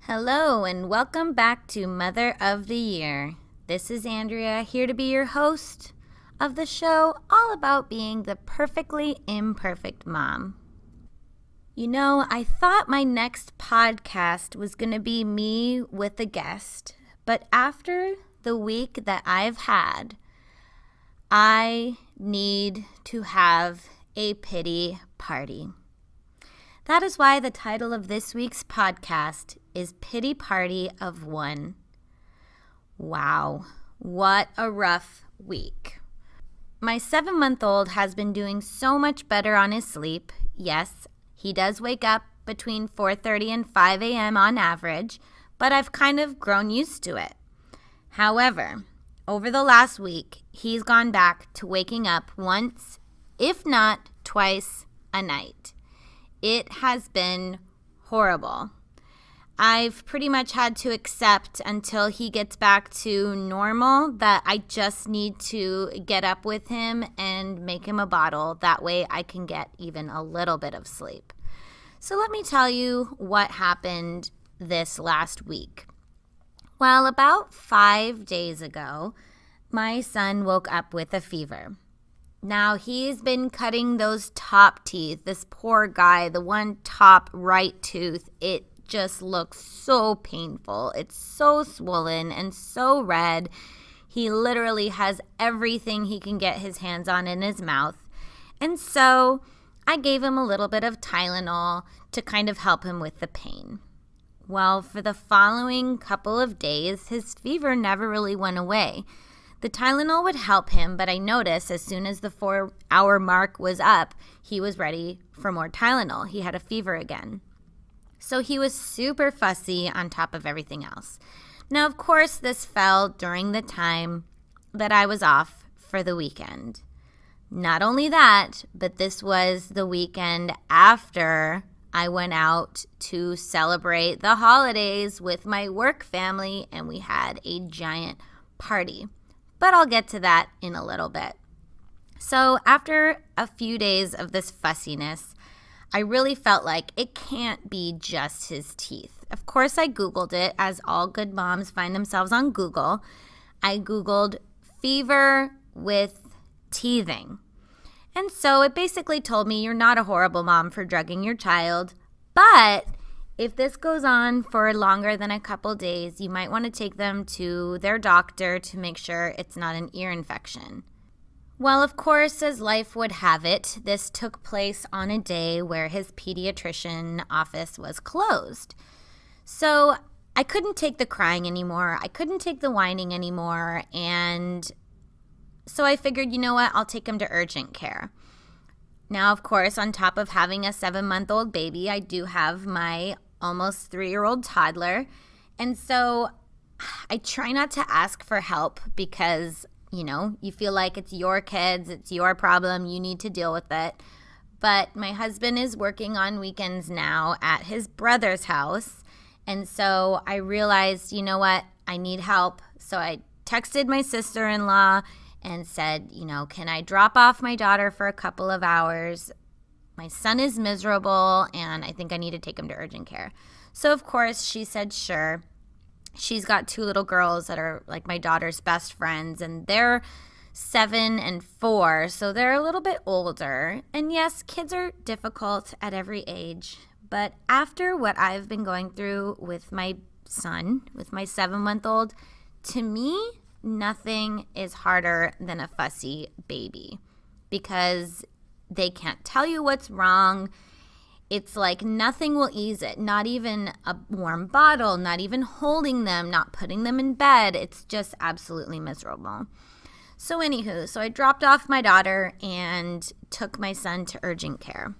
Hello and welcome back to Mother of the Year. This is Andrea, here to be your host of the show all about being the perfectly imperfect mom. You know, I thought my next podcast was going to be me with a guest, but after the week that I've had, I need to have a pity party. That is why the title of this week's podcast is Pity Party of One. Wow, what a rough week. My 7-month-old has been doing so much better on his sleep. Yes, he does wake up between 4:30 and 5 a.m. on average, but I've kind of grown used to it. However, over the last week, he's gone back to waking up once, if not twice, a night. It has been horrible. I've pretty much had to accept until he gets back to normal that I just need to get up with him and make him a bottle. That way I can get even a little bit of sleep. So let me tell you what happened this last week. Well, about 5 days ago, my son woke up with a fever. Now, he's been cutting those top teeth. This poor guy, the one top right tooth, it just looks so painful. It's so swollen and so red. He literally has everything he can get his hands on in his mouth. And so I gave him a little bit of Tylenol to kind of help him with the pain. Well, for the following couple of days, his fever never really went away. The Tylenol would help him, but I noticed as soon as the 4-hour mark was up, he was ready for more Tylenol. He had a fever again. So he was super fussy on top of everything else. Now, of course, this fell during the time that I was off for the weekend. Not only that, but this was the weekend after I went out to celebrate the holidays with my work family, and we had a giant party. But I'll get to that in a little bit. So after a few days of this fussiness, I really felt like it can't be just his teeth. Of course, I Googled it, as all good moms find themselves on Google. I Googled fever with teething. And so it basically told me you're not a horrible mom for drugging your child, but if this goes on for longer than a couple days, you might want to take them to their doctor to make sure it's not an ear infection. Well, of course, as life would have it, this took place on a day where his pediatrician office was closed. So I couldn't take the crying anymore. I couldn't take the whining anymore. And so I figured, you know what, I'll take him to urgent care. Now, of course, on top of having a 7-month-old baby, I do have my almost 3-year-old toddler. And so I try not to ask for help because, you know, you feel like it's your kids, it's your problem, you need to deal with it. But my husband is working on weekends now at his brother's house. And so I realized, you know what, I need help. So I texted my sister-in-law and said, you know, can I drop off my daughter for a couple of hours? My son is miserable, and I think I need to take him to urgent care. So, of course, she said sure. She's got 2 little girls that are like my daughter's best friends, and they're 7 and 4, so they're a little bit older. And yes, kids are difficult at every age, but after what I've been going through with my son, with my 7-month-old, to me, nothing is harder than a fussy baby because they can't tell you what's wrong. It's like nothing will ease it, not even a warm bottle, not even holding them, not putting them in bed. It's just absolutely miserable. So anywho, so I dropped off my daughter and took my son to urgent care.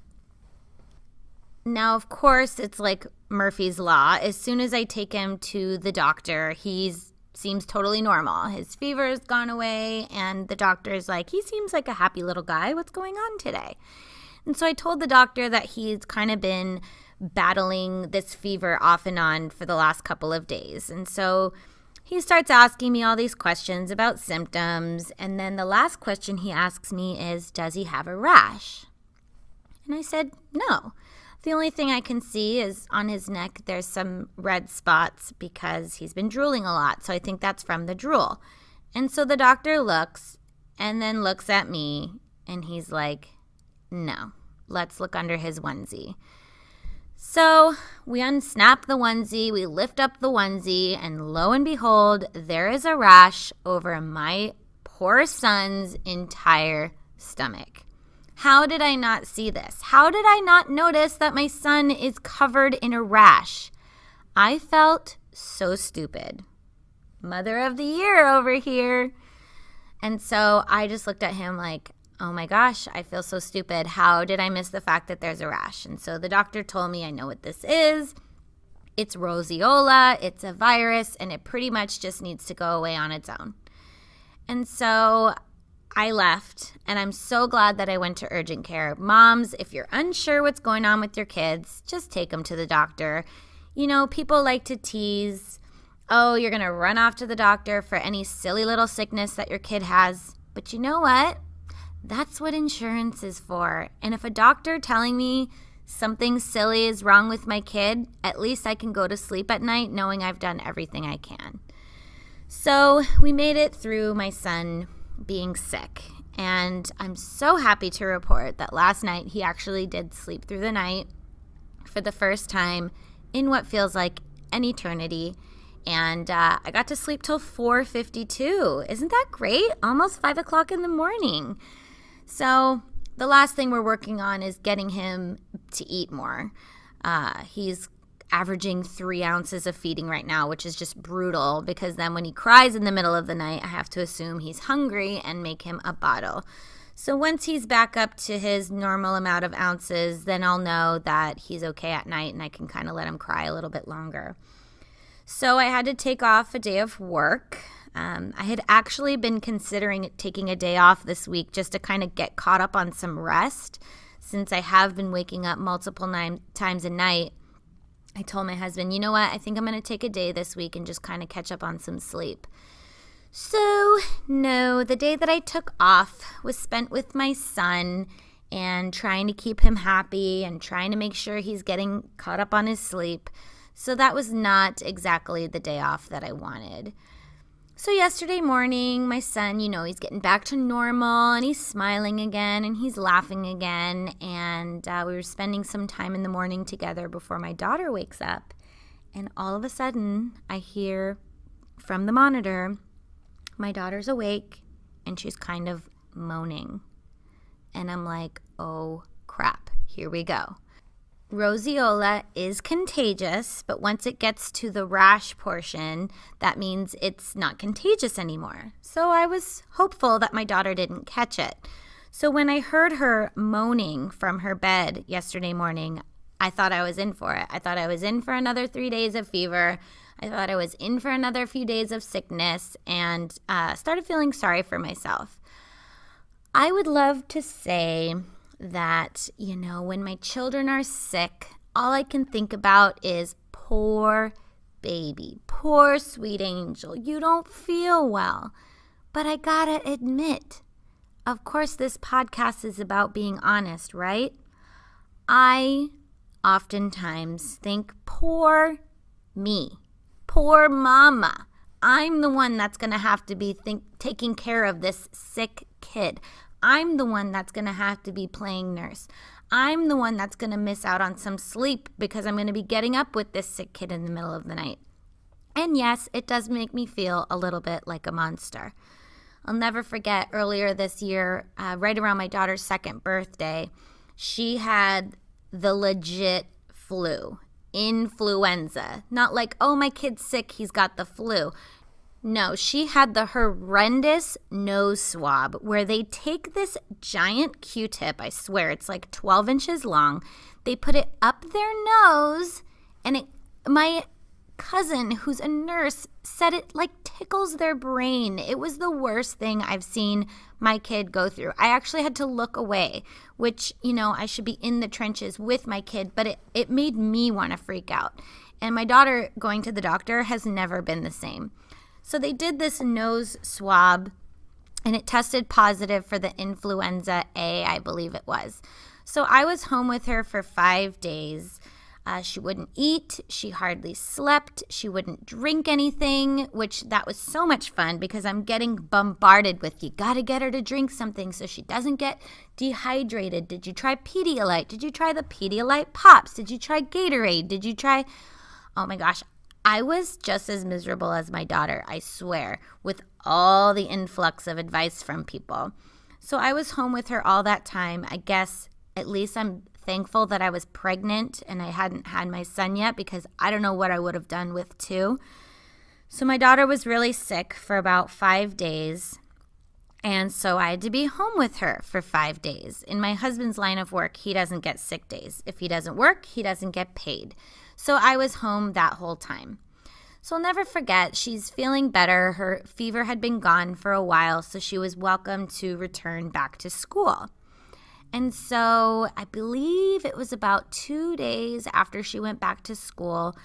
Now, of course, it's like Murphy's Law. As soon as I take him to the doctor, seems totally normal. His fever has gone away, and the doctor is like, he seems like a happy little guy. What's going on today? And so I told the doctor that he's kind of been battling this fever off and on for the last couple of days. And so he starts asking me all these questions about symptoms. And then the last question he asks me is, does he have a rash? And I said, no. The only thing I can see is on his neck, there's some red spots because he's been drooling a lot. So I think that's from the drool. And so the doctor looks and then looks at me and he's like, no, let's look under his onesie. So we unsnap the onesie, we lift up the onesie, and lo and behold, there is a rash over my poor son's entire stomach. How did I not see this? How did I not notice that my son is covered in a rash? I felt so stupid. Mother of the year over here. And so I just looked at him like, oh my gosh, I feel so stupid. How did I miss the fact that there's a rash? And so the doctor told me, I know what this is. It's roseola. It's a virus, and it pretty much just needs to go away on its own. And so I left, and I'm so glad that I went to urgent care. Moms, if you're unsure what's going on with your kids, just take them to the doctor. You know, people like to tease, oh, you're going to run off to the doctor for any silly little sickness that your kid has. But you know what? That's what insurance is for. And if a doctor telling me something silly is wrong with my kid, at least I can go to sleep at night knowing I've done everything I can. So we made it through my son being sick, and I'm so happy to report that last night he actually did sleep through the night for the first time in what feels like an eternity, and I got to sleep till 4:52. Isn't that great? Almost 5 o'clock in the morning. So the last thing we're working on is getting him to eat more. He's averaging 3 ounces of feeding right now, which is just brutal because then when he cries in the middle of the night, I have to assume he's hungry and make him a bottle. So once he's back up to his normal amount of ounces, then I'll know that he's okay at night and I can kind of let him cry a little bit longer. So I had to take off a day of work. I had actually been considering taking a day off this week just to kind of get caught up on some rest since I have been waking up multiple times a night. I told my husband, you know what, I think I'm going to take a day this week and just kind of catch up on some sleep. So, no, the day that I took off was spent with my son and trying to keep him happy and trying to make sure he's getting caught up on his sleep. So that was not exactly the day off that I wanted. So yesterday morning, my son, you know, he's getting back to normal and he's smiling again and he's laughing again. And we were spending some time in the morning together before my daughter wakes up. And all of a sudden, I hear from the monitor, my daughter's awake and she's kind of moaning. And I'm like, oh crap, here we go. Roseola is contagious, but once it gets to the rash portion, that means it's not contagious anymore. So I was hopeful that my daughter didn't catch it. So when I heard her moaning from her bed yesterday morning, I thought I was in for it. I thought I was in for another 3 days of fever. I thought I was in for another few days of sickness and started feeling sorry for myself. I would love to say that, you know, when my children are sick, all I can think about is poor baby, poor sweet angel, you don't feel well. But I gotta admit, of course this podcast is about being honest, right? I oftentimes think, poor me, poor mama. I'm the one that's gonna have to be taking care of this sick kid. I'm the one that's going to have to be playing nurse. I'm the one that's going to miss out on some sleep because I'm going to be getting up with this sick kid in the middle of the night. And yes, it does make me feel a little bit like a monster. I'll never forget earlier this year, right around my daughter's 2nd birthday, she had the legit flu, influenza. Not like, oh, my kid's sick, he's got the flu. No, she had the horrendous nose swab where they take this giant Q-tip, I swear it's like 12 inches long, they put it up their nose, and my cousin, who's a nurse, said it like tickles their brain. It was the worst thing I've seen my kid go through. I actually had to look away, which, you know, I should be in the trenches with my kid, but it made me want to freak out. And my daughter going to the doctor has never been the same. So they did this nose swab, and it tested positive for the influenza A, I believe it was. So I was home with her for 5 days. She wouldn't eat. She hardly slept. She wouldn't drink anything, which that was so much fun because I'm getting bombarded with, you got to get her to drink something so she doesn't get dehydrated. Did you try Pedialyte? Did you try the Pedialyte Pops? Did you try Gatorade? Did you try, oh my gosh, I was just as miserable as my daughter, I swear, with all the influx of advice from people. So I was home with her all that time. I guess at least I'm thankful that I was pregnant and I hadn't had my son yet because I don't know what I would have done with 2. So my daughter was really sick for about 5 days. And so I had to be home with her for 5 days. In my husband's line of work, he doesn't get sick days. If he doesn't work, he doesn't get paid. So I was home that whole time. So I'll never forget, she's feeling better. Her fever had been gone for a while, so she was welcome to return back to school. And so I believe it was about 2 days after she went back to school,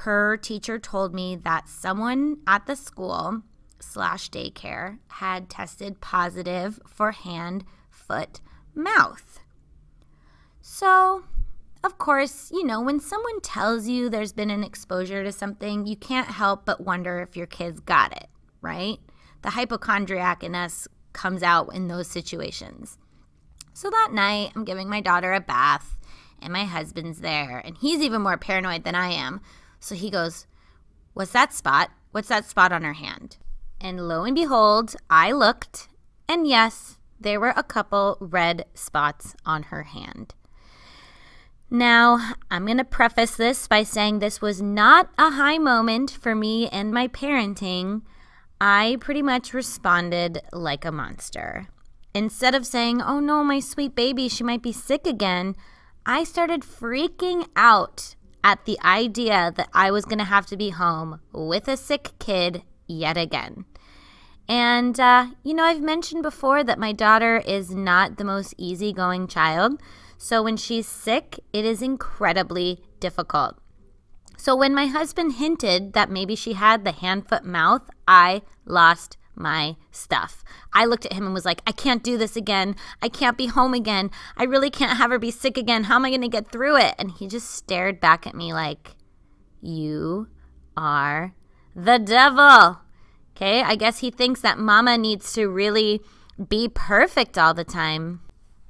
her teacher told me that someone at the school / daycare had tested positive for hand, foot, mouth. So, of course, when someone tells you there's been an exposure to something, you can't help but wonder if your kids got it, right? The hypochondriac in us comes out in those situations. So that night, I'm giving my daughter a bath, and my husband's there, and he's even more paranoid than I am. So he goes, "What's that spot? What's that spot on her hand?" And lo and behold, I looked, and yes, there were a couple red spots on her hand. Now, I'm going to preface this by saying this was not a high moment for me and my parenting. I pretty much responded like a monster. Instead of saying, "Oh no, my sweet baby, she might be sick again," I started freaking out at the idea that I was going to have to be home with a sick kid yet again. And, I've mentioned before that my daughter is not the most easygoing child. So when she's sick, it is incredibly difficult. So when my husband hinted that maybe she had the hand, foot, mouth, I lost my stuff. I looked at him and was like, "I can't do this again. I can't be home again. I really can't have her be sick again. How am I going to get through it?" And he just stared back at me like, "You are the devil." Okay, I guess he thinks that mama needs to really be perfect all the time.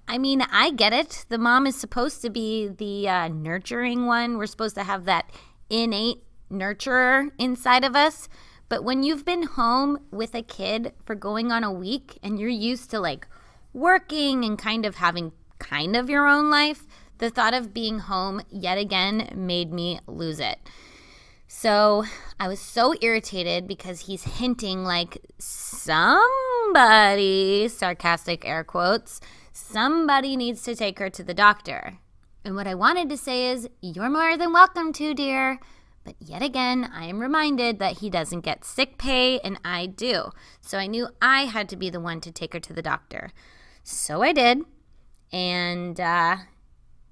I mean, I get it. The mom is supposed to be the nurturing one. We're supposed to have that innate nurturer inside of us. But when you've been home with a kid for going on a week and you're used to like working and kind of having kind of your own life, the thought of being home yet again made me lose it. So I was so irritated because he's hinting like somebody, sarcastic air quotes, somebody needs to take her to the doctor. And what I wanted to say is, "You're more than welcome to, dear." But yet again, I am reminded that he doesn't get sick pay and I do. So I knew I had to be the one to take her to the doctor. So I did. And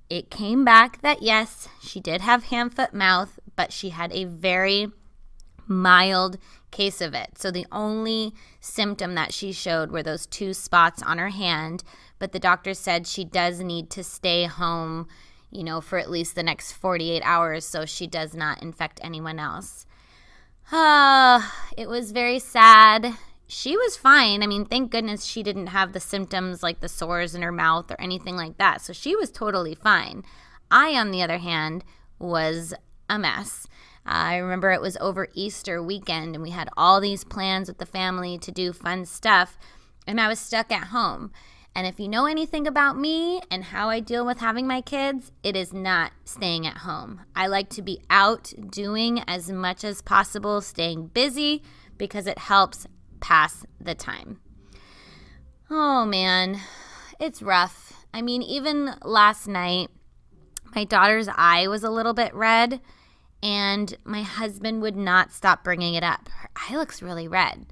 it came back that yes, she did have hand, foot, mouth, but she had a very mild case of it. So the only symptom that she showed were those 2 spots on her hand. But the doctor said she does need to stay home, for at least the next 48 hours so she does not infect anyone else. It was very sad. She was fine. I mean, thank goodness she didn't have the symptoms like the sores in her mouth or anything like that. So she was totally fine. I, on the other hand, was a mess. I remember it was over Easter weekend and we had all these plans with the family to do fun stuff and I was stuck at home. And if you know anything about me and how I deal with having my kids, it is not staying at home. I like to be out doing as much as possible, staying busy because it helps pass the time. Oh man, it's rough. I mean, even last night, my daughter's eye was a little bit red and my husband would not stop bringing it up. Her eye looks really red.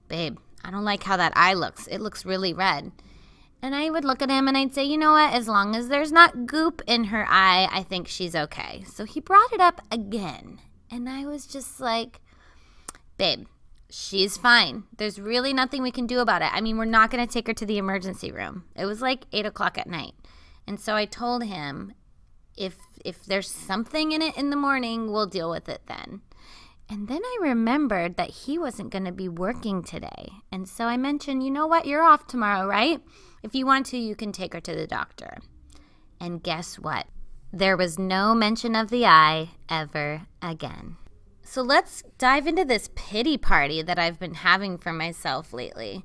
"Babe, I don't like how that eye looks. It looks really red." And I would look at him and I'd say, "You know what? As long as there's not goop in her eye, I think she's okay." So he brought it up again. And I was just like, "Babe, she's fine. There's really nothing we can do about it. I mean, we're not going to take her to the emergency room." It was like 8 o'clock at night. And so I told him, if there's something in it in the morning, we'll deal with it then. And then I remembered that he wasn't going to be working today. And so I mentioned, you know what, you're off tomorrow, right? If you want to, you can take her to the doctor. And guess what? There was no mention of the eye ever again. So let's dive into this pity party that I've been having for myself lately.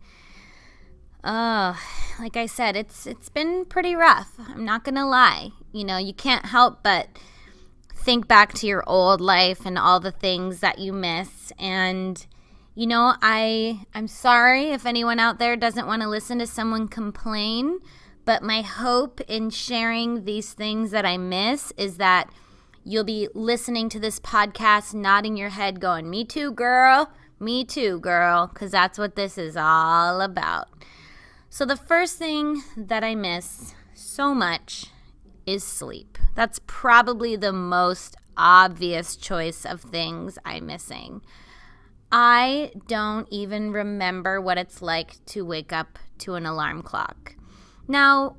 Oh, like I said, it's been pretty rough. I'm not going to lie. You know, you can't help but think back to your old life and all the things that you miss. And, you know, I'm sorry if anyone out there doesn't want to listen to someone complain, but my hope in sharing these things that I miss is that you'll be listening to this podcast, nodding your head, going, me too, girl, because that's what this is all about. So the first thing that I miss so much is sleep. That's probably the most obvious choice of things I'm missing. I don't even remember what it's like to wake up to an alarm clock. Now,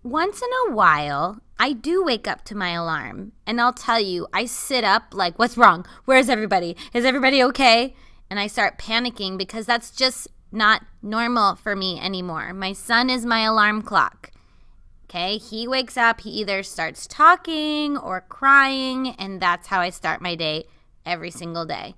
once in a while, I do wake up to my alarm, and I'll tell you, I sit up like, what's wrong? Where's everybody? Is everybody okay? And I start panicking because that's just not normal for me anymore. My son is my alarm clock. Okay, he wakes up, he either starts talking or crying, and that's how I start my day every single day.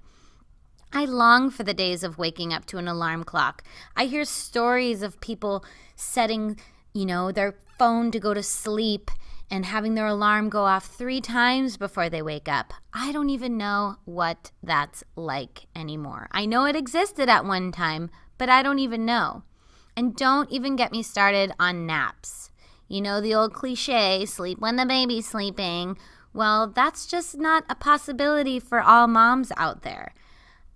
I long for the days of waking up to an alarm clock. I hear stories of people setting, their phone to go to sleep and having their alarm go off 3 times before they wake up. I don't even know what that's like anymore. I know it existed at one time, but I don't even know. And don't even get me started on naps. You know the old cliche, sleep when the baby's sleeping. Well, that's just not a possibility for all moms out there.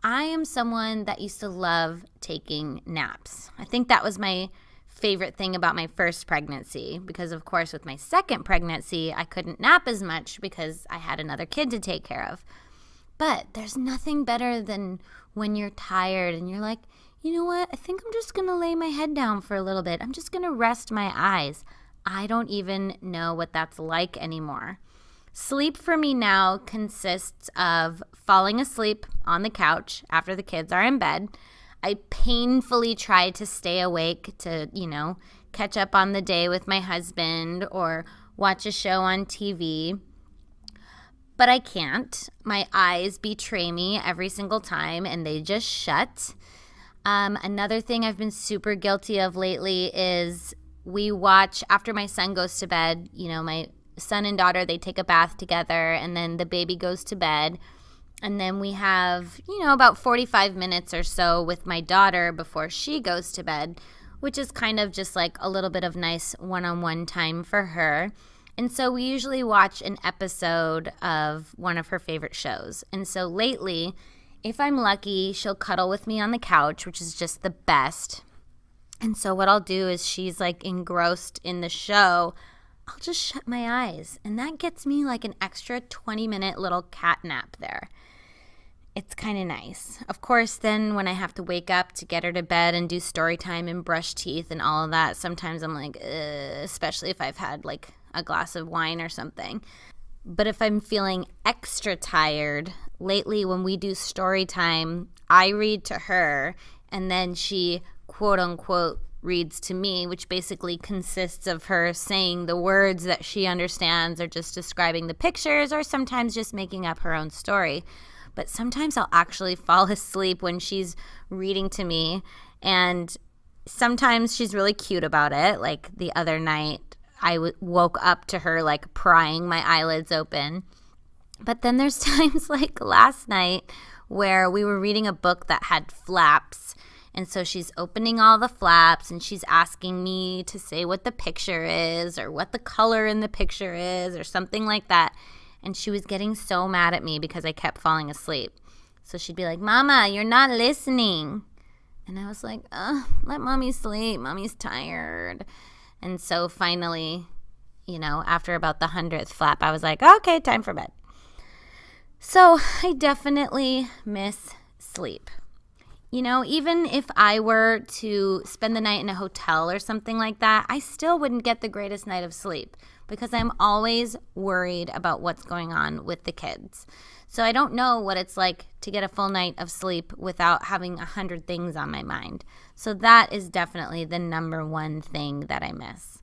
I am someone that used to love taking naps. I think that was my favorite thing about my first pregnancy because, of course, with my second pregnancy, I couldn't nap as much because I had another kid to take care of. But there's nothing better than when you're tired and you're like, you know what? I think I'm just going to lay my head down for a little bit. I'm just going to rest my eyes. I don't even know what that's like anymore. Sleep for me now consists of falling asleep on the couch after the kids are in bed. I painfully try to stay awake to, catch up on the day with my husband or watch a show on TV. But I can't. My eyes betray me every single time and they just shut. Another thing I've been super guilty of lately is we watch, after my son goes to bed, my son and daughter, they take a bath together and then the baby goes to bed. And then we have, about 45 minutes or so with my daughter before she goes to bed, which is kind of just like a little bit of nice one-on-one time for her. And so we usually watch an episode of one of her favorite shows. And so lately, if I'm lucky, she'll cuddle with me on the couch, which is just the best. And so what I'll do is she's like engrossed in the show. I'll just shut my eyes. And that gets me like an extra 20-minute little cat nap there. It's kind of nice. Of course, then when I have to wake up to get her to bed and do story time and brush teeth and all of that, sometimes I'm like, especially if I've had like a glass of wine or something. But if I'm feeling extra tired, lately when we do story time, I read to her and then she quote unquote reads to me, which basically consists of her saying the words that she understands or just describing the pictures or sometimes just making up her own story. But sometimes I'll actually fall asleep when she's reading to me, and sometimes she's really cute about it. Like the other night, I woke up to her like prying my eyelids open. But then there's times like last night where we were reading a book that had flaps, and so she's opening all the flaps and she's asking me to say what the picture is or what the color in the picture is or something like that. And she was getting so mad at me because I kept falling asleep. So she'd be like, Mama, you're not listening. And I was like, let Mommy sleep. Mommy's tired. And so finally, after about the 100th flap, I was like, okay, time for bed. So I definitely miss sleep. Even if I were to spend the night in a hotel or something like that, I still wouldn't get the greatest night of sleep because I'm always worried about what's going on with the kids. So I don't know what it's like to get a full night of sleep without having 100 things on my mind. So that is definitely the number one thing that I miss.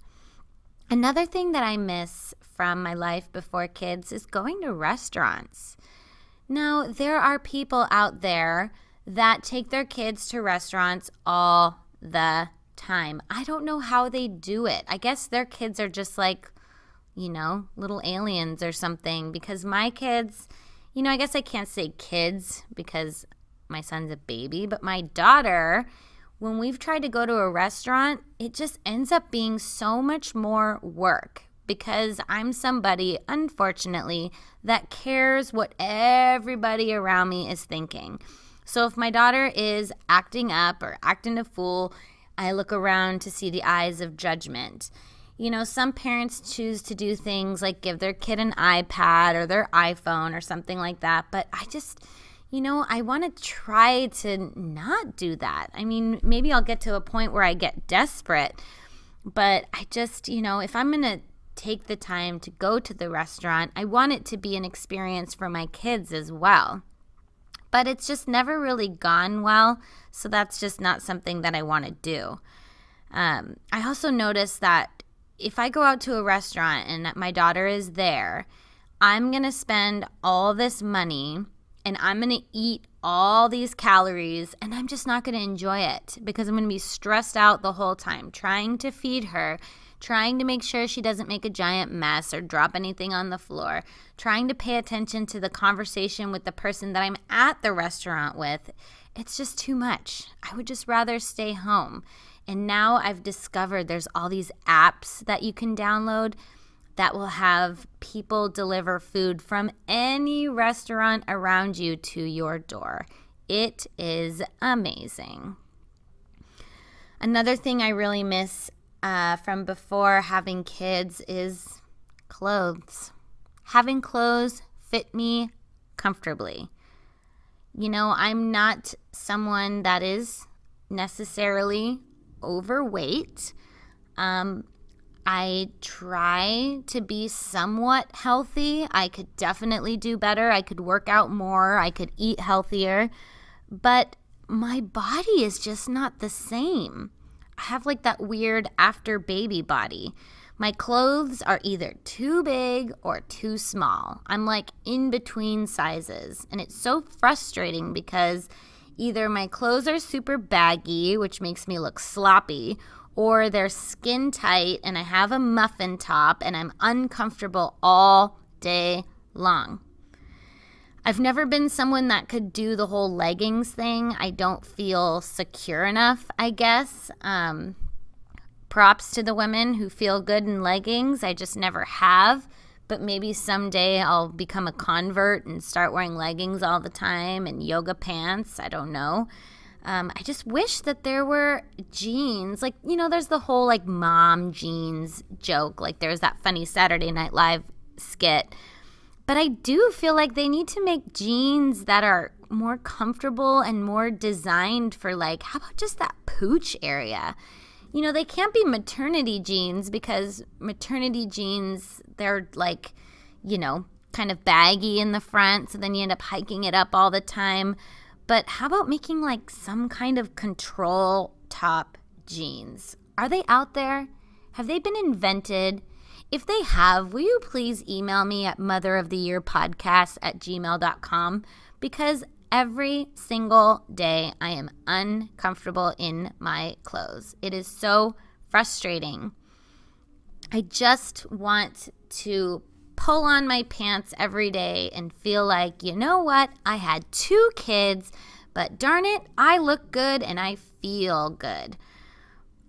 Another thing that I miss from my life before kids is going to restaurants. Now, there are people out there that take their kids to restaurants all the time. I don't know how they do it. I guess their kids are just like, little aliens or something, because my kids, I guess I can't say kids because my son's a baby, but my daughter, when we've tried to go to a restaurant, it just ends up being so much more work because I'm somebody, unfortunately, that cares what everybody around me is thinking. So if my daughter is acting up or acting a fool, I look around to see the eyes of judgment. Some parents choose to do things like give their kid an iPad or their iPhone or something like that. But I just, I want to try to not do that. I mean, maybe I'll get to a point where I get desperate. But I just, if I'm going to take the time to go to the restaurant, I want it to be an experience for my kids as well. But it's just never really gone well, so that's just not something that I want to do. I also noticed that if I go out to a restaurant and my daughter is there, I'm going to spend all this money and I'm going to eat all these calories and I'm just not going to enjoy it because I'm going to be stressed out the whole time trying to feed her, trying to make sure she doesn't make a giant mess or drop anything on the floor, trying to pay attention to the conversation with the person that I'm at the restaurant with. It's just too much. I would just rather stay home. And now I've discovered there's all these apps that you can download that will have people deliver food from any restaurant around you to your door. It is amazing. Another thing I really miss from before having kids is clothes. Having clothes fit me comfortably. I'm not someone that is necessarily overweight. I try to be somewhat healthy. I could definitely do better. I could work out more. I could eat healthier. But my body is just not the same. I have like that weird after baby body. My clothes are either too big or too small. I'm like in between sizes. And it's so frustrating because either my clothes are super baggy, which makes me look sloppy, or they're skin tight and I have a muffin top and I'm uncomfortable all day long. I've never been someone that could do the whole leggings thing. I don't feel secure enough, I guess. Props to the women who feel good in leggings. I just never have. But maybe someday I'll become a convert and start wearing leggings all the time and yoga pants. I don't know. I just wish that there were jeans. Like, there's the whole like mom jeans joke. Like there's that funny Saturday Night Live skit. But I do feel like they need to make jeans that are more comfortable and more designed for like, how about just that pooch area? They can't be maternity jeans because maternity jeans, they're like, kind of baggy in the front. So then you end up hiking it up all the time. But how about making like some kind of control top jeans? Are they out there? Have they been invented? If they have, will you please email me at motheroftheyearpodcast@gmail.com because every single day I am uncomfortable in my clothes. It is so frustrating. I just want to pull on my pants every day and feel like, you know what? I had 2 kids, but darn it, I look good and I feel good.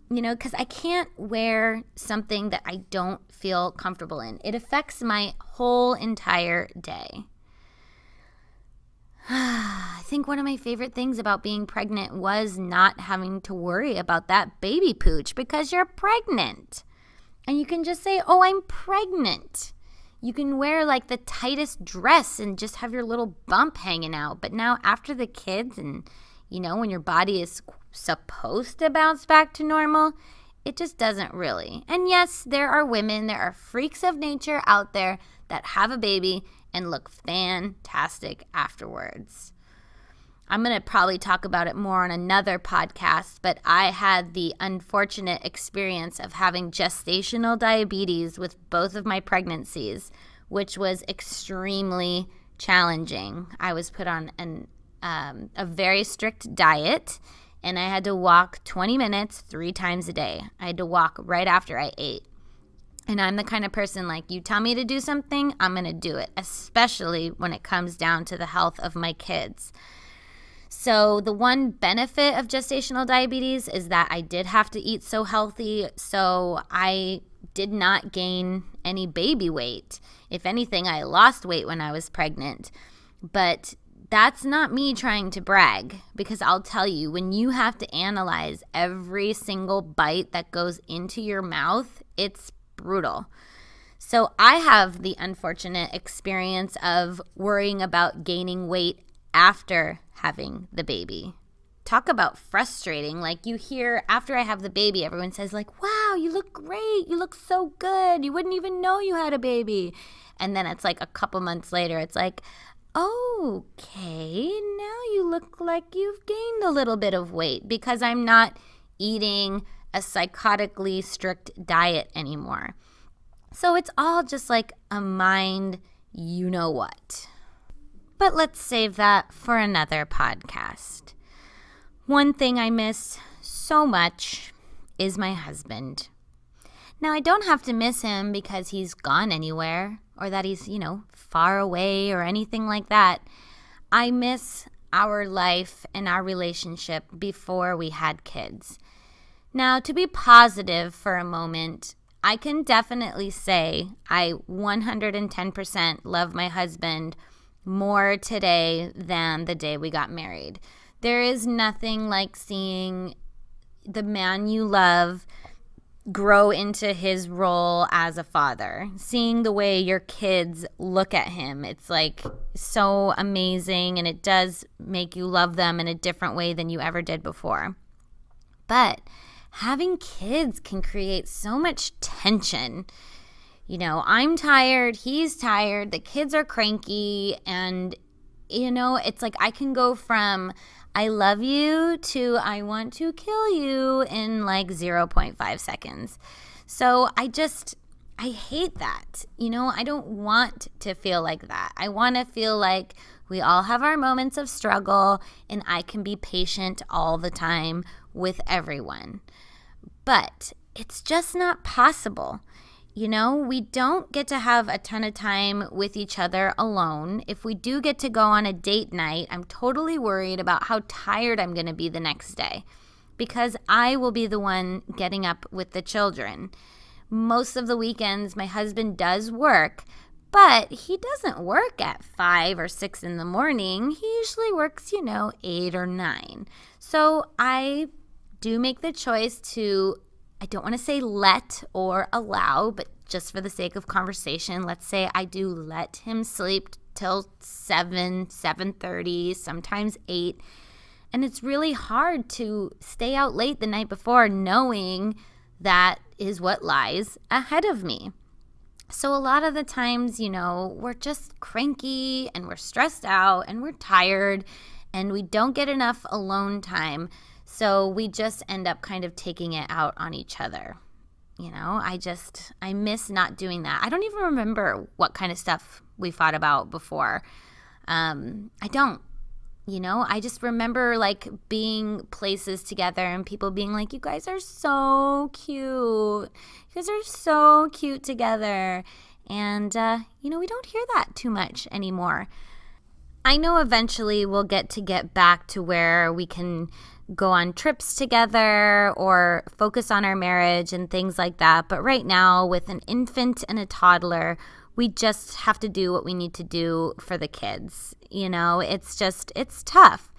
Because I can't wear something that I don't feel comfortable in. It affects my whole entire day. I think one of my favorite things about being pregnant was not having to worry about that baby pooch because you're pregnant. And you can just say, oh, I'm pregnant. You can wear like the tightest dress and just have your little bump hanging out. But now after the kids and, when your body is supposed to bounce back to normal, it just doesn't really. And yes, there are freaks of nature out there that have a baby and look fantastic afterwards. I'm going to probably talk about it more on another podcast, but I had the unfortunate experience of having gestational diabetes with both of my pregnancies, which was extremely challenging. I was put on a very strict diet, and I had to walk 20 minutes 3 times a day. I had to walk right after I ate. And I'm the kind of person, like, you tell me to do something, I'm going to do it, especially when it comes down to the health of my kids. So the one benefit of gestational diabetes is that I did have to eat so healthy, so I did not gain any baby weight. If anything, I lost weight when I was pregnant. But that's not me trying to brag, because I'll tell you, when you have to analyze every single bite that goes into your mouth, it's brutal. So I have the unfortunate experience of worrying about gaining weight after having the baby. Talk about frustrating. Like, you hear after I have the baby, everyone says, like, wow, you look great. You look so good. You wouldn't even know you had a baby. And then it's like a couple months later, it's like, okay, now you look like you've gained a little bit of weight because I'm not eating a psychotically strict diet anymore. So it's all just like a mind, you know what. But let's save that for another podcast. One thing I miss so much is my husband. Now, I don't have to miss him because he's gone anywhere or that he's, far away or anything like that. I miss our life and our relationship before we had kids. Now, to be positive for a moment, I can definitely say I 110% love my husband more today than the day we got married. There is nothing like seeing the man you love grow into his role as a father. Seeing the way your kids look at him, it's like so amazing, and it does make you love them in a different way than you ever did before. But having kids can create so much tension. I'm tired, he's tired, the kids are cranky, and, it's like I can go from I love you to I want to kill you in like 0.5 seconds. So I hate that. I don't want to feel like that. I want to feel like we all have our moments of struggle and I can be patient all the time with everyone. But it's just not possible. We don't get to have a ton of time with each other alone. If we do get to go on a date night, I'm totally worried about how tired I'm going to be the next day because I will be the one getting up with the children. Most of the weekends, my husband does work, but he doesn't work at 5 or 6 in the morning. He usually works, 8 or 9. So I do make the choice to, I don't want to say let or allow, but just for the sake of conversation, let's say I do let him sleep till 7, 7:30, sometimes 8. And it's really hard to stay out late the night before knowing that is what lies ahead of me. So a lot of the times, we're just cranky and we're stressed out and we're tired and we don't get enough alone time. So we just end up kind of taking it out on each other. I miss not doing that. I don't even remember what kind of stuff we fought about before. I don't. I just remember like being places together and people being like, you guys are so cute. You guys are so cute together. And, we don't hear that too much anymore. I know eventually we'll get back to where we can go on trips together or focus on our marriage and things like that. But right now, with an infant and a toddler, we just have to do what we need to do for the kids. It's tough.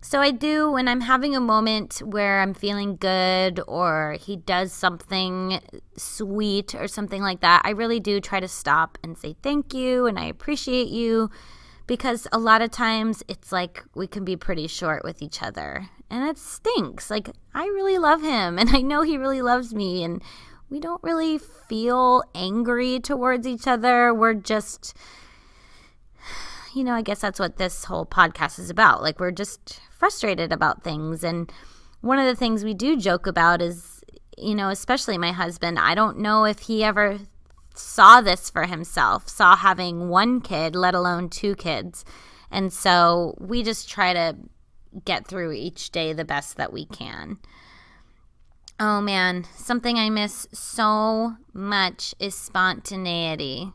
So I do, when I'm having a moment where I'm feeling good or he does something sweet or something like that, I really do try to stop and say thank you and I appreciate you because a lot of times it's like we can be pretty short with each other, and it stinks. Like, I really love him, and I know he really loves me, and we don't really feel angry towards each other. We're just, I guess that's what this whole podcast is about. Like, we're just frustrated about things. And one of the things we do joke about is, especially my husband, I don't know if he ever saw this for himself, saw having one kid, let alone two kids. And so we just try to get through each day the best that we can. Oh man, something I miss so much is spontaneity.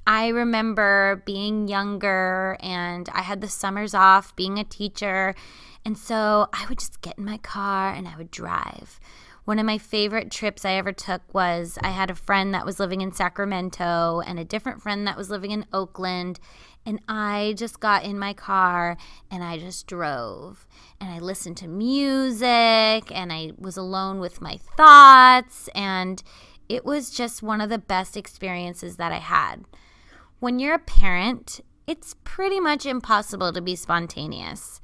I remember being younger and I had the summers off being a teacher, and so I would just get in my car and I would drive. One of my favorite trips I ever took was I had a friend that was living in Sacramento and a different friend that was living in Oakland, and I just got in my car and I just drove. And I listened to music and I was alone with my thoughts, and it was just one of the best experiences that I had. When you're a parent, it's pretty much impossible to be spontaneous.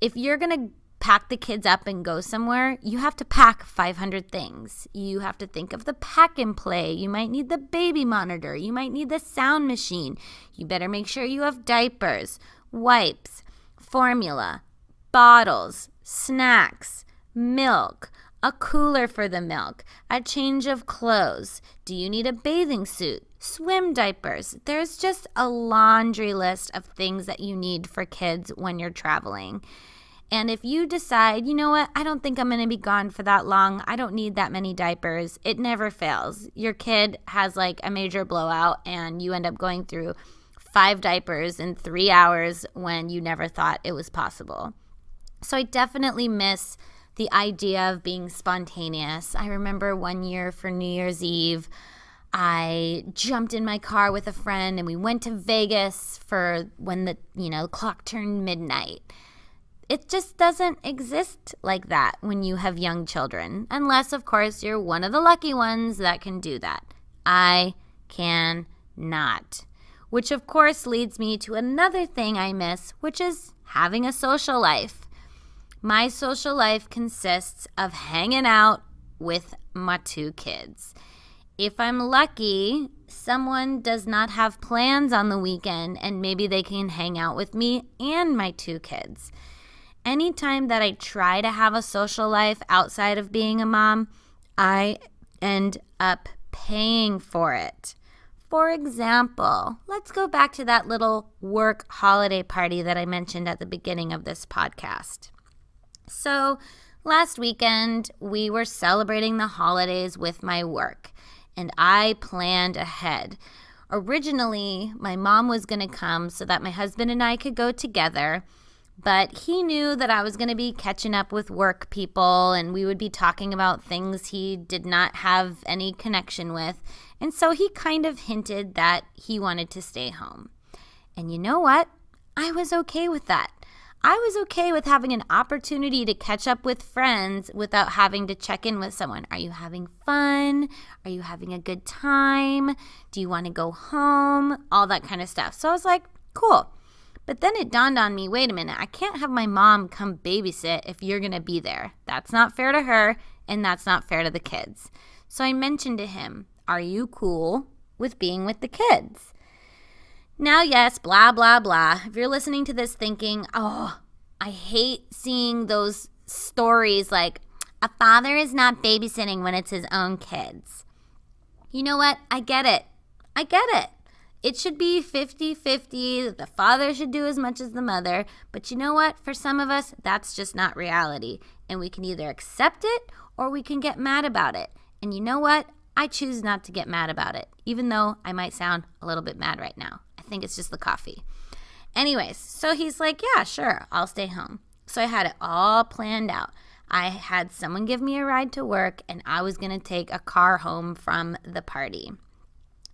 If you're going to pack the kids up and go somewhere, you have to pack 500 things. You have to think of the pack and play. You might need the baby monitor. You might need the sound machine. You better make sure you have diapers, wipes, formula, bottles, snacks, milk, a cooler for the milk, a change of clothes. Do you need a bathing suit? Swim diapers. There's just a laundry list of things that you need for kids when you're traveling. And if you decide, you know what, I don't think I'm going to be gone for that long, I don't need that many diapers, it never fails. Your kid has like a major blowout and you end up going through 5 diapers in 3 hours when you never thought it was possible. So I definitely miss the idea of being spontaneous. I remember one year for New Year's Eve, I jumped in my car with a friend and we went to Vegas for when the clock turned midnight. It just doesn't exist like that when you have young children, unless, of course, you're one of the lucky ones that can do that. I cannot. Which, of course, leads me to another thing I miss, which is having a social life. My social life consists of hanging out with my 2 kids. If I'm lucky, someone does not have plans on the weekend, and maybe they can hang out with me and my 2 kids. Anytime that I try to have a social life outside of being a mom, I end up paying for it. For example, let's go back to that little work holiday party that I mentioned at the beginning of this podcast. So last weekend, we were celebrating the holidays with my work, and I planned ahead. Originally, my mom was going to come so that my husband and I could go together, but he knew that I was going to be catching up with work people and we would be talking about things he did not have any connection with. And so he kind of hinted that he wanted to stay home. And you know what? I was okay with that. I was okay with having an opportunity to catch up with friends without having to check in with someone. Are you having fun? Are you having a good time? Do you want to go home? All that kind of stuff. So I was like, cool. But then it dawned on me, wait a minute, I can't have my mom come babysit if you're going to be there. That's not fair to her, and that's not fair to the kids. So I mentioned to him, are you cool with being with the kids? Now, yes, blah, blah, blah. If you're listening to this thinking, oh, I hate seeing those stories like a father is not babysitting when it's his own kids. You know what? I get it. It should be 50-50. The father should do as much as the mother. But you know what? For some of us, that's just not reality. And we can either accept it or we can get mad about it. And you know what? I choose not to get mad about it, even though I might sound a little bit mad right now. I think it's just the coffee. Anyways, so he's like, yeah, sure, I'll stay home. So I had it all planned out. I had someone give me a ride to work, and I was going to take a car home from the party.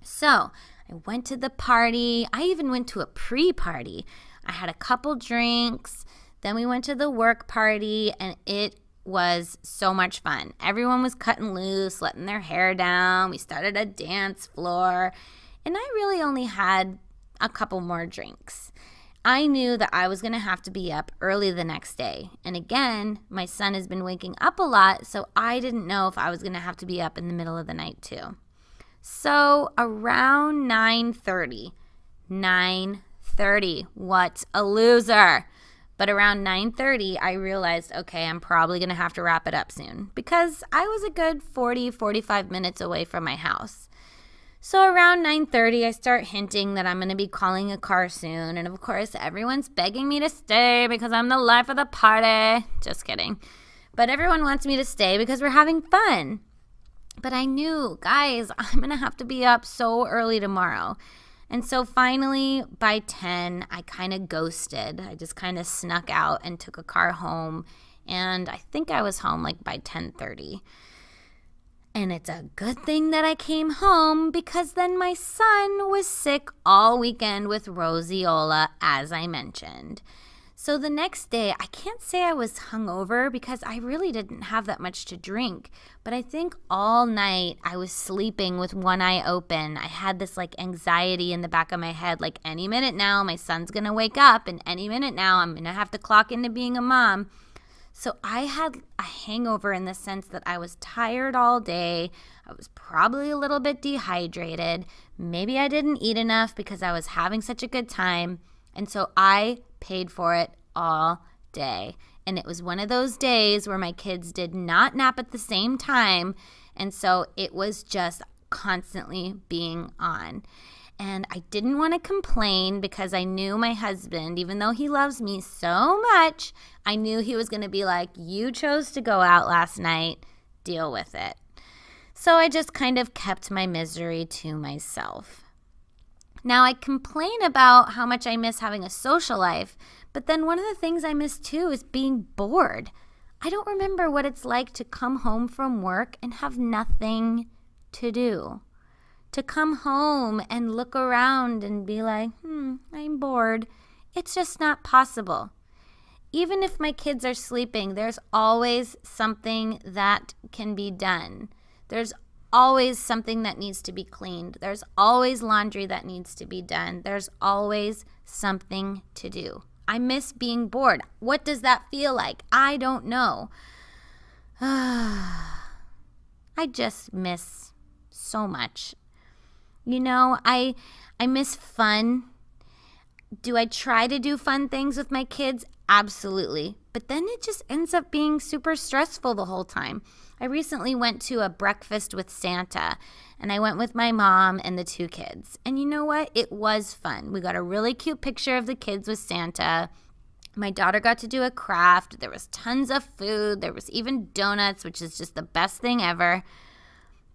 So I went to the party. I even went to a pre-party. I had a couple drinks. Then we went to the work party, and it was so much fun. Everyone was cutting loose, letting their hair down. We started a dance floor. And I really only had a couple more drinks. I knew that I was going to have to be up early the next day. And again, my son has been waking up a lot, so I didn't know if I was going to have to be up in the middle of the night too. So around 9:30, what a loser. But around 9:30, I realized, okay, I'm probably going to have to wrap it up soon because I was a good 45 minutes away from my house. So around 9:30, I start hinting that I'm going to be calling a car soon. And of course, everyone's begging me to stay because I'm the life of the party. Just kidding. But everyone wants me to stay because we're having fun. But I knew, guys, I'm going to have to be up so early tomorrow. And so finally, by 10, I kind of ghosted. I just kind of snuck out and took a car home. And I think I was home like by 10:30. And it's a good thing that I came home because then my son was sick all weekend with roseola, as I mentioned. So the next day, I can't say I was hungover because I really didn't have that much to drink. But I think all night I was sleeping with one eye open. I had this like anxiety in the back of my head, like any minute now my son's going to wake up and any minute now I'm going to have to clock into being a mom. So I had a hangover in the sense that I was tired all day. I was probably a little bit dehydrated. Maybe I didn't eat enough because I was having such a good time. And so I paid for it all day. And it was one of those days where my kids did not nap at the same time. And so it was just constantly being on. And I didn't want to complain because I knew my husband, even though he loves me so much, I knew he was going to be like, you chose to go out last night, deal with it. So I just kind of kept my misery to myself. Now I complain about how much I miss having a social life, but then one of the things I miss too is being bored. I don't remember what it's like to come home from work and have nothing to do. To come home and look around and be like, I'm bored. It's just not possible. Even if my kids are sleeping, there's always something that can be done. There's always something that needs to be cleaned. There's always laundry that needs to be done. There's always something to do. I miss being bored. What does that feel like? I don't know. I just miss so much. You know, I miss fun. Do I try to do fun things with my kids? Absolutely. But then it just ends up being super stressful the whole time. I recently went to a breakfast with Santa, and I went with my mom and the two kids. And you know what? It was fun. We got a really cute picture of the kids with Santa. My daughter got to do a craft. There was tons of food. There was even donuts, which is just the best thing ever.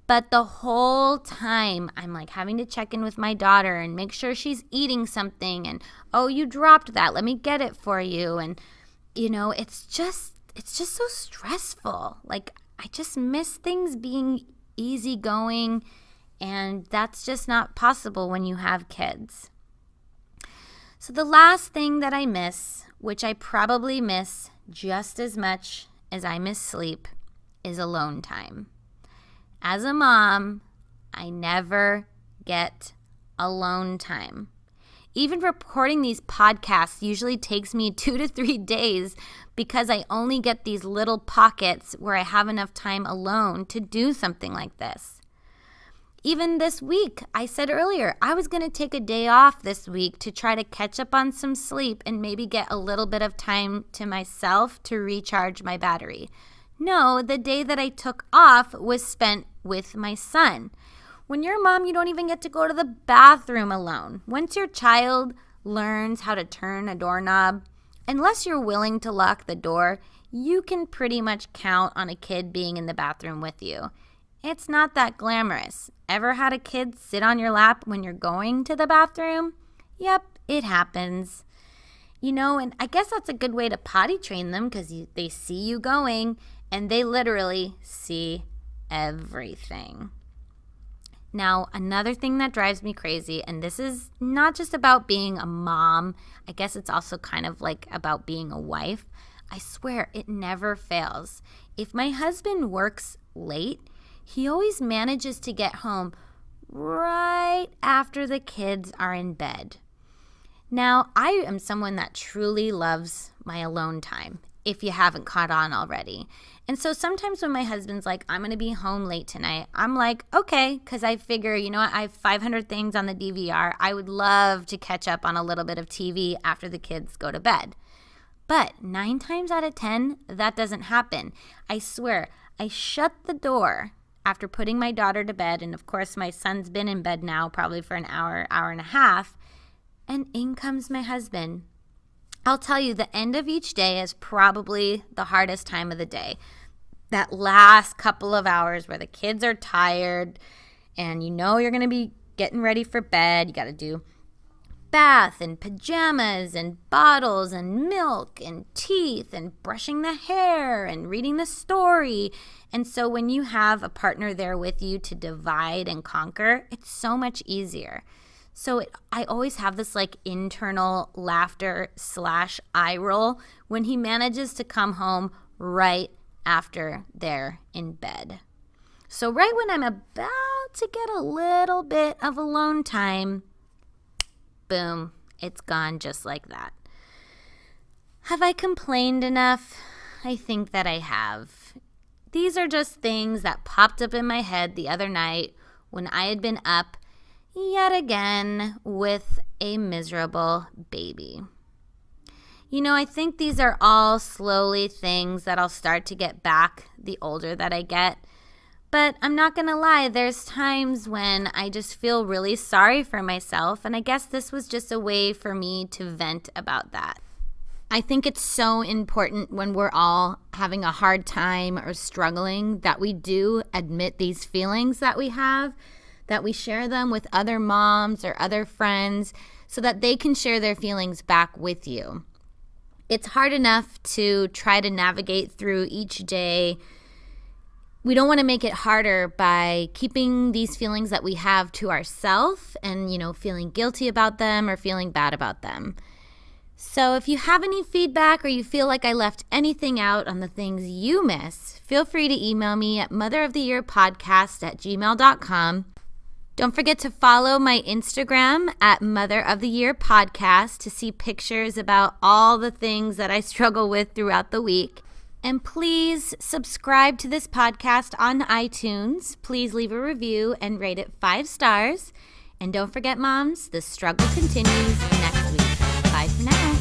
But the whole time, I'm like having to check in with my daughter and make sure she's eating something. And, oh, you dropped that. Let me get it for you. And, you know, it's just so stressful. Like, I just miss things being easygoing. And that's just not possible when you have kids. So the last thing that I miss, which I probably miss just as much as I miss sleep, is alone time. As a mom, I never get alone time. Even recording these podcasts usually takes me 2 to 3 days because I only get these little pockets where I have enough time alone to do something like this. Even this week, I said earlier, I was going to take a day off this week to try to catch up on some sleep and maybe get a little bit of time to myself to recharge my battery. No, the day that I took off was spent with my son. When you're a mom, you don't even get to go to the bathroom alone. Once your child learns how to turn a doorknob, unless you're willing to lock the door, you can pretty much count on a kid being in the bathroom with you. It's not that glamorous. Ever had a kid sit on your lap when you're going to the bathroom? Yep, it happens. You know, and I guess that's a good way to potty train them because they see you going and they literally see everything. Now, another thing that drives me crazy, and this is not just about being a mom, I guess it's also kind of like about being a wife. I swear it never fails. If my husband works late, he always manages to get home right after the kids are in bed. Now, I am someone that truly loves my alone time, if you haven't caught on already. And so sometimes when my husband's like, I'm going to be home late tonight, I'm like, okay, because I figure, you know what, I have 500 things on the DVR. I would love to catch up on a little bit of TV after the kids go to bed. But 9 times out of 10, that doesn't happen. I swear, I shut the door after putting my daughter to bed, and of course my son's been in bed now probably for an hour, hour and a half, and in comes my husband. I'll tell you, the end of each day is probably the hardest time of the day. That last couple of hours where the kids are tired and you know you're going to be getting ready for bed. You got to do bath and pajamas and bottles and milk and teeth and brushing the hair and reading the story. And so when you have a partner there with you to divide and conquer, it's so much easier. So I always have this like internal laughter / eye roll when he manages to come home right after they're in bed. So right when I'm about to get a little bit of alone time, boom, it's gone just like that. Have I complained enough? I think that I have. These are just things that popped up in my head the other night when I had been up yet again with a miserable baby. You know, I think these are all slowly things that I'll start to get back the older that I get. But I'm not going to lie, there's times when I just feel really sorry for myself, and I guess this was just a way for me to vent about that. I think it's so important when we're all having a hard time or struggling that we do admit these feelings that we have, that we share them with other moms or other friends so that they can share their feelings back with you. It's hard enough to try to navigate through each day. We don't want to make it harder by keeping these feelings that we have to ourselves and, feeling guilty about them or feeling bad about them. So if you have any feedback or you feel like I left anything out on the things you miss, feel free to email me at motheroftheyearpodcast@gmail.com. Don't forget to follow my Instagram at Mother of the Year Podcast to see pictures about all the things that I struggle with throughout the week. And please subscribe to this podcast on iTunes. Please leave a review and rate it 5 stars. And don't forget, moms, the struggle continues next week. Bye for now.